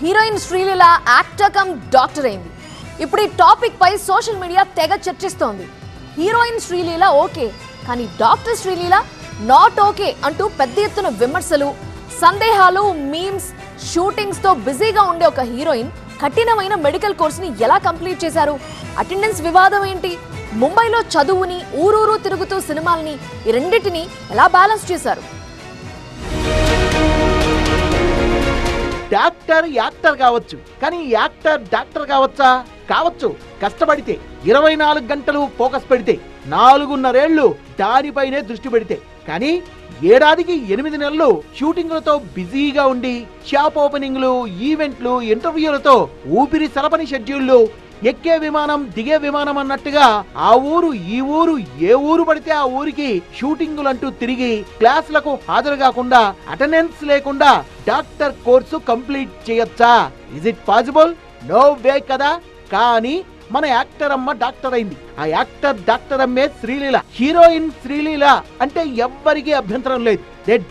Heroine Sreeleela actor come doctor అయింది. ఇప్పుడు ఈ టాపిక్ పై సోషల్ మీడియా తెగ చర్చిస్తోంది. హీరోయిన్ శ్రీలీల ఓకే, కానీ డాక్టర్ శ్రీలీల నాట్ ఓకే అంటూ పెద్ద ఎత్తున విమర్శలు, సందేహాలు, మీమ్స్, షూటింగ్స్ తో బిజీగా ఉండే ఒక హీరోయిన్ కఠినమైన మెడికల్ కోర్సుని ఎలా కంప్లీట్ చేశారు? అటెండెన్స్ వివాదం ఏంటి? ముంబైలో చదువుని, ఊరూరు తిరుగుతూ సినిమాల్ని, ఈ రెండింటిని ఎలా బ్యాలెన్స్ చేశారు? డాక్టర్ యాక్టర్ కావచ్చు, కానీ యాక్టర్ డాక్టర్ కావచ్చా? కావచ్చు. కష్టపడితే, 24 గంటలు ఫోకస్ పెడితే, 4.5 ఏళ్లు దానిపైనే దృష్టి పెడితే. కానీ ఏడాదికి 8 నెలలు షూటింగ్లతో బిజీగా ఉండి, షాప్ ఓపెనింగ్లు, ఈవెంట్లు, ఇంటర్వ్యూలతో ఊపిరి సలపని షెడ్యూళ్లు, ఎక్కే విమానం దిగే విమానం అన్నట్టుగా ఆ ఊరు ఈ ఊరు, ఏ ఊరు పడితే ఆ ఊరికి షూటింగులంటూ తిరిగి క్లాసులకు హాజరు కాకుండా, అటెండెన్స్ లేకుండా డాక్టర్ కోర్సు కంప్లీట్ చేయొచ్చా? Is it possible? No way కదా. కానీ మన యాక్టర్ అమ్మ డాక్టర్ అయింది. ఆ యాక్టర్ డాక్టర్ అమ్మే శ్రీలీల. హీరోయిన్ శ్రీలీల అంటే ఎవ్వరికీ అభ్యంతరం లేదు.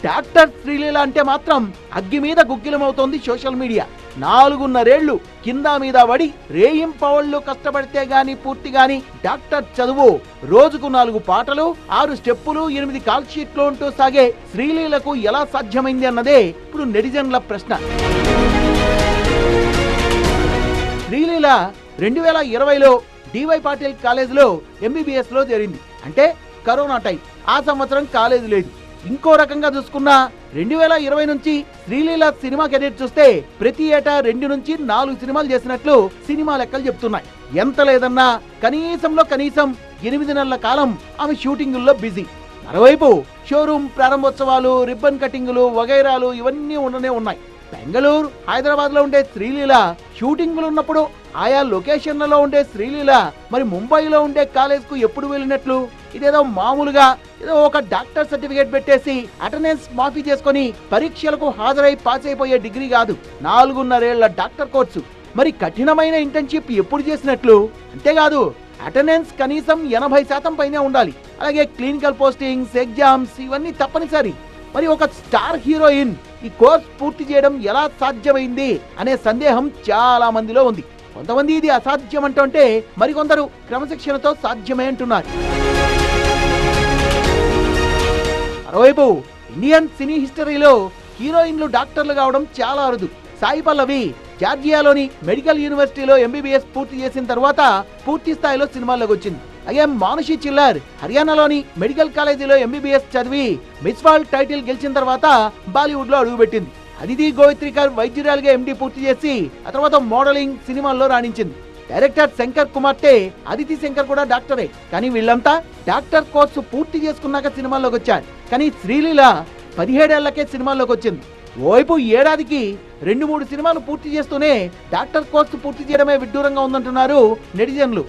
డాక్టర్ శ్రీలీల అంటే మాత్రం అగ్గి మీద గుగ్గిలమవుతోంది సోషల్ మీడియా. 4.5 ఏళ్లు కింద మీద పడి, రేయింపవళ్లు కష్టపడితే గాని పూర్తి గాని డాక్టర్ చదువు. రోజుకు 4 పాటలు, 6 స్టెప్పులు, 8 కాల్ షీట్లు అంటూ సాగే శ్రీలీలకు ఎలా సాధ్యమైంది అన్నదే ఇప్పుడు నెటిజన్ల ప్రశ్న. శ్రీలీల 2020లో డివై పాటిల్ కాలేజీలో MBBS లో చేరింది. అంటే కరోనా టైం. ఆ సంవత్సరం కాలేజీ లేదు. ఇంకో రకంగా చూసుకున్నా 2020 నుంచి శ్రీలీల సినిమా కెరీర్ చూస్తే ప్రతి ఏటా 2 నుంచి 4 సినిమాలు చేసినట్లు సినిమా లెక్కలు చెప్తున్నాయి. ఎంత లేదన్నా కనీసంలో కనీసం 8 నెలల కాలం ఆమె షూటింగుల్లో బిజీ. మరోవైపు షోరూమ్ ప్రారంభోత్సవాలు, రిబ్బన్ కటింగులు వగైరాలు ఇవన్నీ ఉండనే ఉన్నాయి. బెంగళూరు, హైదరాబాద్ లో ఉండే శ్రీలీల షూటింగులు ఉన్నప్పుడు ఆయా లొకేషన్లలో ఉండే శ్రీలీల మరి ముంబైలో ఉండే కాలేజ్ కు ఎప్పుడు వెళ్ళినట్లు? ఇదేదో మామూలుగా ఏదో ఒక డాక్టర్ సర్టిఫికేట్ పెట్టేసి అటెండెన్స్ మాఫీ చేసుకుని పరీక్షలకు హాజరై పాస్ అయిపోయే డిగ్రీ కాదు. 4.5 ఏళ్ల డాక్టర్ కోర్సు. మరి కఠినమైన ఇంటర్న్షిప్ ఎప్పుడు చేసినట్లు? అంతేకాదు, అటెండెన్స్ కనీసం 80% పైనే ఉండాలి. అలాగే క్లినికల్ పోస్టింగ్స్, ఎగ్జామ్స్ ఇవన్నీ తప్పనిసరి. మరి ఒక స్టార్ హీరోయిన్ ఈ కోర్స్ పూర్తి చేయడం ఎలా సాధ్యమైంది అనే సందేహం చాలా మందిలో ఉంది. కొంతమంది ఇది అసాధ్యం అంటుంటే, మరికొందరు క్రమశిక్షణతో సాధ్యమే అంటున్నారు. మరోవైపు ఇండియన్ సినీ హిస్టరీలో హీరోయిన్లు డాక్టర్లు కావడం చాలా అరుదు. సాయి పల్లవి జార్జియాలోని మెడికల్ యూనివర్సిటీలో MBBS పూర్తి చేసిన తర్వాత పూర్తి స్థాయిలో సినిమాల్లోకి వచ్చింది. అలాగే మానుషి చిల్లర్ హర్యానాలోని మెడికల్ కాలేజీలో MBBS చదివి మిస్ వరల్డ్ టైటిల్ గెలిచిన తర్వాత బాలీవుడ్ లో అడుగుపెట్టింది. అదితి గోవిత్రికర్ వైద్యురాలుగా MD పూర్తి చేసి ఆ తర్వాత మోడలింగ్, సినిమాల్లో రాణించింది. డైరెక్టర్ శంకర్ కుమార్తె అదితి శంకర్ కూడా డాక్టరే. కానీ వీళ్ళంతా డాక్టర్ కోర్సు పూర్తి చేసుకున్నాక సినిమాల్లోకి వచ్చారు. కానీ శ్రీలీల 17 ఏళ్లకే సినిమాల్లోకి వచ్చింది. ఓవైపు ఏడాదికి 2-3 సినిమాలు పూర్తి చేస్తూనే డాక్టర్ కోర్సు పూర్తి చేయడమే విడ్డూరంగా ఉందంటున్నారు నెటిజన్లు.